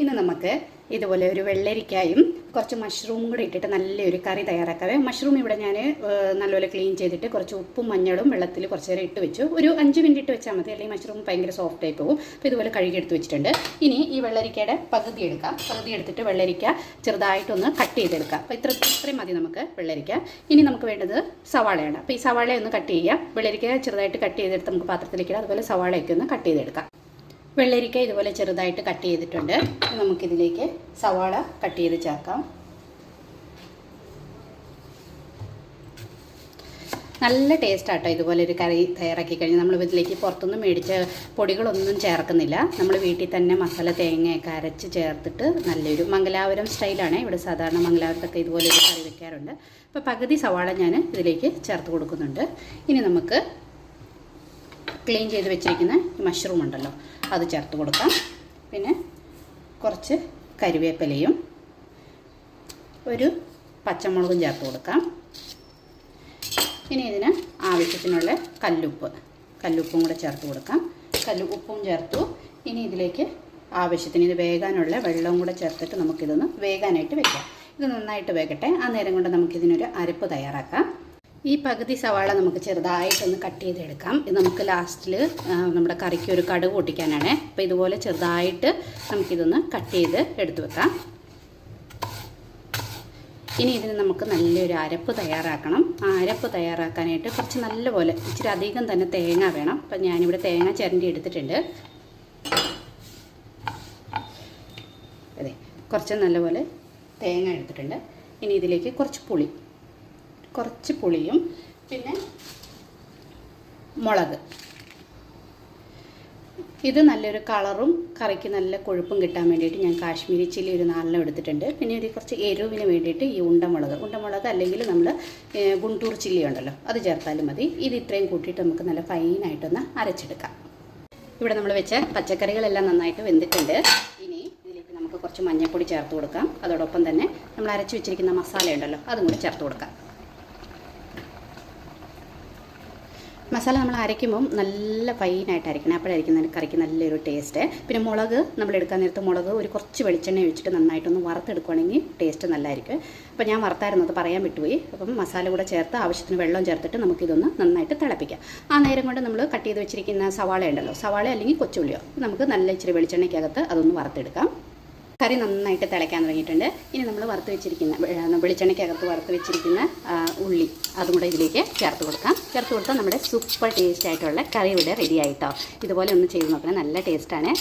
ഇന്ന് നമുക്ക് ഇതുപോലെ ഒരു വെള്ളരിക്കായും കുറച്ച് മഷ്റൂമും കൂടി ഇട്ടിട്ട് നല്ലൊരു കറി തയ്യാറാക്കാവേ. മഷ്റൂം ഇവിടെ ഞാൻ നല്ലപോലെ ക്ലീൻ ചെയ്തിട്ട് കുറച്ച് ഉപ്പും മഞ്ഞളും വെള്ളത്തിൽ കുറച്ച് നേരം ഇട്ട് വെച്ചു. ഒരു 5 മിനിറ്റ് ഇട്ട് വെച്ചാൽ മതി, അല്ലെങ്കിൽ മഷ്റൂം ഭയങ്കര സോഫ്റ്റ് ആയി പോകും. അപ്പോൾ ഇതുപോലെ കഴുകിയെടുത്ത് വെച്ചിട്ടുണ്ട്. ഇനി ഈ വെള്ളരിക്കയുടെ പകുതി എടുക്കാം. പകുതി എടുത്തിട്ട് വെള്ളരിക്ക ചെറുതായിട്ടൊന്ന് കട്ട് ചെയ്തെടുക്കാം. അപ്പോൾ ഇത്രയും മതി നമുക്ക് വെള്ളരിക്ക. ഇനി നമുക്ക് വേണ്ടത് സവാളയാണ്. അപ്പോൾ ഈ സവാള ഒന്ന് കട്ട് ചെയ്യാം. വെള്ളരിക്ക ചെറുതായിട്ട് കട്ട് ചെയ്തെടുത്ത് നമുക്ക് പാത്രത്തിലേക്ക് ഇടാം. അതുപോലെ സവാളയൊക്കെ ഒന്ന് കട്ട് ചെയ്തെടുക്കാം. വെള്ളരിക്ക ഇതുപോലെ ചെറുതായിട്ട് കട്ട് ചെയ്തിട്ടുണ്ട്. നമുക്കിതിലേക്ക് സവാള കട്ട് ചെയ്ത് ചേർക്കാം. നല്ല ടേസ്റ്റ് ആട്ടോ ഇതുപോലെ ഒരു കറി തയ്യാറാക്കി കഴിഞ്ഞാൽ. നമ്മൾ ഇതിലേക്ക് പുറത്തുനിന്ന് മേടിച്ച പൊടികളൊന്നും ചേർക്കുന്നില്ല. നമ്മൾ വീട്ടിൽ തന്നെ മസാല തേങ്ങയൊക്കെ അരച്ച് ചേർത്തിട്ട് നല്ലൊരു മംഗലാപുരം സ്റ്റൈലാണ്. ഇവിടെ സാധാരണ മംഗലാപുരത്തൊക്കെ ഇതുപോലെ ഒരു കറി വെക്കാറുണ്ട്. അപ്പോൾ പകുതി സവാള ഞാൻ ഇതിലേക്ക് ചേർത്ത് കൊടുക്കുന്നുണ്ട്. ഇനി നമുക്ക് ക്ലീൻ ചെയ്ത് വെച്ചിരിക്കുന്ന മഷ്റൂം ഉണ്ടല്ലോ, അത് ചേർത്ത് കൊടുക്കാം. പിന്നെ കുറച്ച് കരിവേപ്പിലയും ഒരു പച്ചമുളകും ചേർത്ത് കൊടുക്കാം. ഇനി ഇതിന് ആവശ്യത്തിനുള്ള കല്ലുപ്പും കൂടെ ചേർത്ത് കൊടുക്കാം. ഉപ്പും ചേർത്തു. ഇനി ഇതിലേക്ക് ആവശ്യത്തിന് ഇത് വേകാനുള്ള വെള്ളവും കൂടെ ചേർത്തിട്ട് നമുക്കിതൊന്ന് വേകാനായിട്ട് വെക്കാം. ഇത് നന്നായിട്ട് വേകട്ടെ. ആ നേരം കൊണ്ട് നമുക്കിതിനൊരു അരപ്പ് തയ്യാറാക്കാം. ഈ പകുതി സവാള നമുക്ക് ചെറുതായിട്ടൊന്ന് കട്ട് ചെയ്തെടുക്കാം. ഇത് നമുക്ക് ലാസ്റ്റിൽ നമ്മുടെ കറിക്ക് ഒരു കടുക് പൊട്ടിക്കാനാണ്. അപ്പോൾ ഇതുപോലെ ചെറുതായിട്ട് നമുക്കിതൊന്ന് കട്ട് ചെയ്ത് എടുത്തു വെക്കാം. ഇനി ഇതിന് നമുക്ക് നല്ലൊരു അരപ്പ് തയ്യാറാക്കണം. ആ അരപ്പ് തയ്യാറാക്കാനായിട്ട് കുറച്ച് നല്ലപോലെ ഇച്ചിരി അധികം തന്നെ തേങ്ങ വേണം. അപ്പം ഞാനിവിടെ തേങ്ങ ചിരണ്ടി എടുത്തിട്ടുണ്ട്. അതെ, കുറച്ച് നല്ലപോലെ തേങ്ങ എടുത്തിട്ടുണ്ട്. ഇനി ഇതിലേക്ക് കുറച്ച് പുളിയും പിന്നെ മുളക്. ഇത് നല്ലൊരു കളറും കറിക്ക് നല്ല കൊഴുപ്പും കിട്ടാൻ വേണ്ടിയിട്ട് ഞാൻ കാശ്മീരി ചില്ലി ഒരു 4 എടുത്തിട്ടുണ്ട്. പിന്നെ ഇത് കുറച്ച് എരിവിന് വേണ്ടിയിട്ട് ഈ ഉണ്ടമുളക് അല്ലെങ്കിൽ നമ്മൾ ഗുണ്ടൂർ ചില്ലി ഉണ്ടല്ലോ, അത് ചേർത്താലും മതി. ഇത് ഇത്രയും കൂട്ടിയിട്ട് നമുക്ക് നല്ല ഫൈനായിട്ടൊന്ന് അരച്ചെടുക്കാം. ഇവിടെ നമ്മൾ വെച്ച പച്ചക്കറികളെല്ലാം നന്നായിട്ട് വെന്തിട്ടുണ്ട്. ഇനി ഇതിലേക്ക് നമുക്ക് കുറച്ച് മഞ്ഞൾപ്പൊടി ചേർത്ത് കൊടുക്കാം. അതോടൊപ്പം തന്നെ നമ്മൾ അരച്ച് വെച്ചിരിക്കുന്ന മസാല ഉണ്ടല്ലോ, അതും കൂടി ചേർത്ത് കൊടുക്കാം. മസാല നമ്മൾ അരയ്ക്കുമ്പം നല്ല ഫൈനായിട്ട് അരയ്ക്കണം. അപ്പോഴായിരിക്കും കറിക്ക് നല്ലൊരു ടേസ്റ്റ്. പിന്നെ മുളക് നമ്മൾ എടുക്കാൻ നേരത്ത് മുളക് ഒരു കുറച്ച് വെളിച്ചെണ്ണ ഒഴിച്ചിട്ട് നന്നായിട്ടൊന്ന് വറുത്തെടുക്കുകയാണെങ്കിൽ ടേസ്റ്റ് നല്ലതായിരിക്കും. അപ്പോൾ ഞാൻ വറുത്തായിരുന്നത് പറയാൻ വിട്ടുപോയി. അപ്പം മസാല കൂടെ ചേർത്ത് ആവശ്യത്തിന് വെള്ളം ചേർത്തിട്ട് നമുക്കിതൊന്ന് നന്നായിട്ട് തിളപ്പിക്കാം. ആ നേരം കൊണ്ട് നമ്മൾ കട്ട് ചെയ്ത് വെച്ചിരിക്കുന്ന സവാള ഉണ്ടല്ലോ, സവാള അല്ലെങ്കിൽ കൊച്ചുള്ളിയോ, നമുക്ക് നല്ല ഇച്ചിരി വെളിച്ചെണ്ണയ്ക്കകത്ത് അതൊന്ന് വറുത്തെടുക്കാം. കറി നന്നായിട്ട് തിളയ്ക്കാൻ തുടങ്ങിയിട്ടുണ്ട്. ഇനി നമ്മൾ വെളിച്ചെണ്ണയ്ക്കകത്ത് വറുത്ത് വെച്ചിരിക്കുന്ന ഉള്ളി അതും കൂടെ ഇതിലേക്ക് ചേർത്ത് കൊടുത്താൽ നമ്മുടെ സൂപ്പർ ടേസ്റ്റ് ആയിട്ടുള്ള കറി ഇവിടെ റെഡി ആയിട്ടോ. ഇതുപോലെ ഒന്ന് ചെയ്ത് നോക്കണം, നല്ല ടേസ്റ്റാണ്.